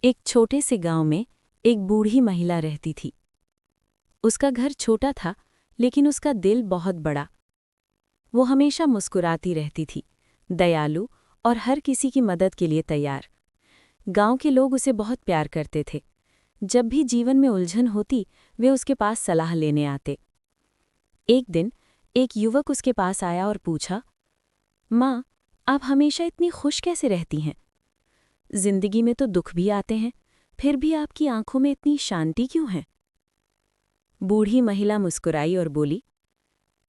एक छोटे से गांव में एक बूढ़ी महिला रहती थी। उसका घर छोटा था, लेकिन उसका दिल बहुत बड़ा। वो हमेशा मुस्कुराती रहती थी, दयालु और हर किसी की मदद के लिए तैयार। गांव के लोग उसे बहुत प्यार करते थे। जब भी जीवन में उलझन होती, वे उसके पास सलाह लेने आते। एक दिन एक युवक उसके पास आया और पूछा, माँ, आप हमेशा इतनी खुश कैसे रहती हैं? जिंदगी में तो दुख भी आते हैं, फिर भी आपकी आंखों में इतनी शांति क्यों है? बूढ़ी महिला मुस्कुराई और बोली,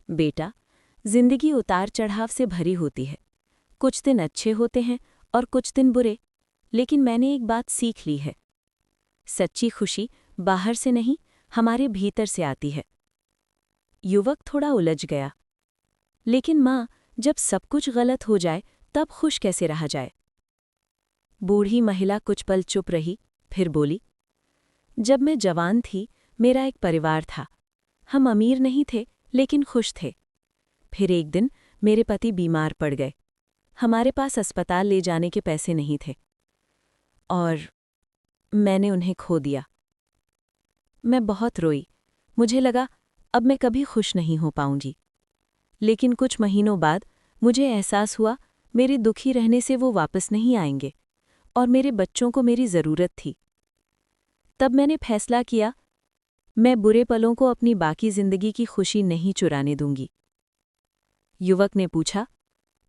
बेटा, जिंदगी उतार चढ़ाव से भरी होती है। कुछ दिन अच्छे होते हैं और कुछ दिन बुरे, लेकिन मैंने एक बात सीख ली है। सच्ची खुशी बाहर से नहीं, हमारे भीतर से आती है। युवक थोड़ा उलझ गया, लेकिन माँ, जब सब कुछ गलत हो जाए तब खुश कैसे रहा जाए? बूढ़ी महिला कुछ पल चुप रही, फिर बोली, जब मैं जवान थी, मेरा एक परिवार था। हम अमीर नहीं थे, लेकिन खुश थे। फिर एक दिन मेरे पति बीमार पड़ गए। हमारे पास अस्पताल ले जाने के पैसे नहीं थे और मैंने उन्हें खो दिया। मैं बहुत रोई। मुझे लगा अब मैं कभी खुश नहीं हो पाऊंगी। लेकिन कुछ महीनों बाद मुझे एहसास हुआ मेरे दुखी रहने से वो वापस नहीं आएंगे और मेरे बच्चों को मेरी ज़रूरत थी। तब मैंने फैसला किया, मैं बुरे पलों को अपनी बाकी जिंदगी की खुशी नहीं चुराने दूंगी। युवक ने पूछा,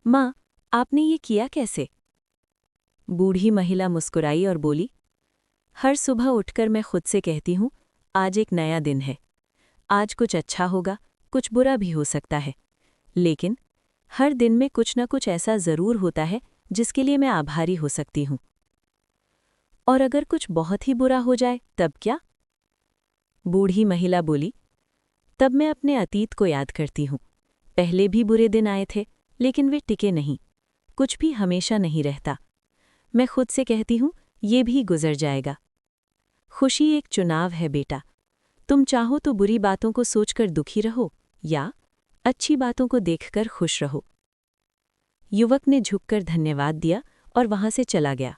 माँ, आपने ये किया कैसे? बूढ़ी महिला मुस्कुराई और बोली, हर सुबह उठकर मैं खुद से कहती हूँ, आज एक नया दिन है। आज कुछ अच्छा होगा, कुछ बुरा भी हो सकता है, लेकिन हर दिन में कुछ न कुछ ऐसा ज़रूर होता है जिसके लिए मैं आभारी हो सकती हूँ। और अगर कुछ बहुत ही बुरा हो जाए तब क्या? बूढ़ी महिला बोली, तब मैं अपने अतीत को याद करती हूँ। पहले भी बुरे दिन आए थे, लेकिन वे टिके नहीं। कुछ भी हमेशा नहीं रहता। मैं खुद से कहती हूँ, ये भी गुजर जाएगा। खुशी एक चुनाव है बेटा। तुम चाहो तो बुरी बातों को सोचकर दुखी रहो या अच्छी बातों को देखकर खुश रहो। युवक ने झुककर धन्यवाद दिया और वहां से चला गया।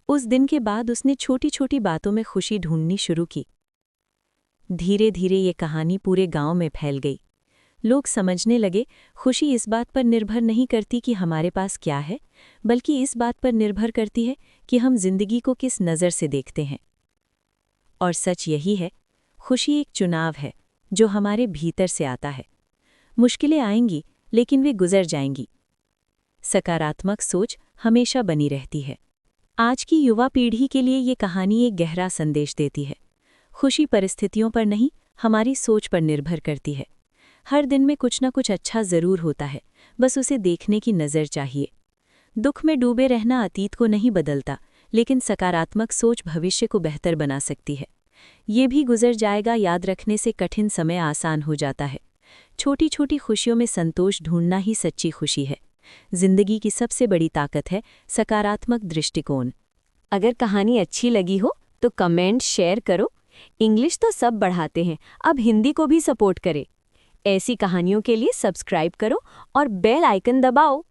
उस दिन के बाद उसने छोटी छोटी बातों में खुशी ढूंढनी शुरू की। धीरे धीरे ये कहानी पूरे गांव में फैल गई। लोग समझने लगे, खुशी इस बात पर निर्भर नहीं करती कि हमारे पास क्या है, बल्कि इस बात पर निर्भर करती है कि हम जिंदगी को किस नज़र से देखते हैं। और सच यही है, खुशी एक चुनाव है जो हमारे भीतर से आता है। मुश्किलें आएंगी, लेकिन वे गुजर जाएंगी। सकारात्मक सोच हमेशा बनी रहती है। आज की युवा पीढ़ी के लिए ये कहानी एक गहरा संदेश देती है। खुशी परिस्थितियों पर नहीं, हमारी सोच पर निर्भर करती है। हर दिन में कुछ न कुछ अच्छा ज़रूर होता है, बस उसे देखने की नज़र चाहिए। दुख में डूबे रहना अतीत को नहीं बदलता, लेकिन सकारात्मक सोच भविष्य को बेहतर बना सकती है। ये भी गुजर जाएगा याद रखने से कठिन समय आसान हो जाता है। छोटी छोटी खुशियों में संतोष ढूंढना ही सच्ची खुशी है। जिंदगी की सबसे बड़ी ताकत है सकारात्मक दृष्टिकोण। अगर कहानी अच्छी लगी हो तो कमेंट शेयर करो। इंग्लिश तो सब बढ़ाते हैं, अब हिंदी को भी सपोर्ट करें। ऐसी कहानियों के लिए सब्सक्राइब करो और बेल आइकन दबाओ।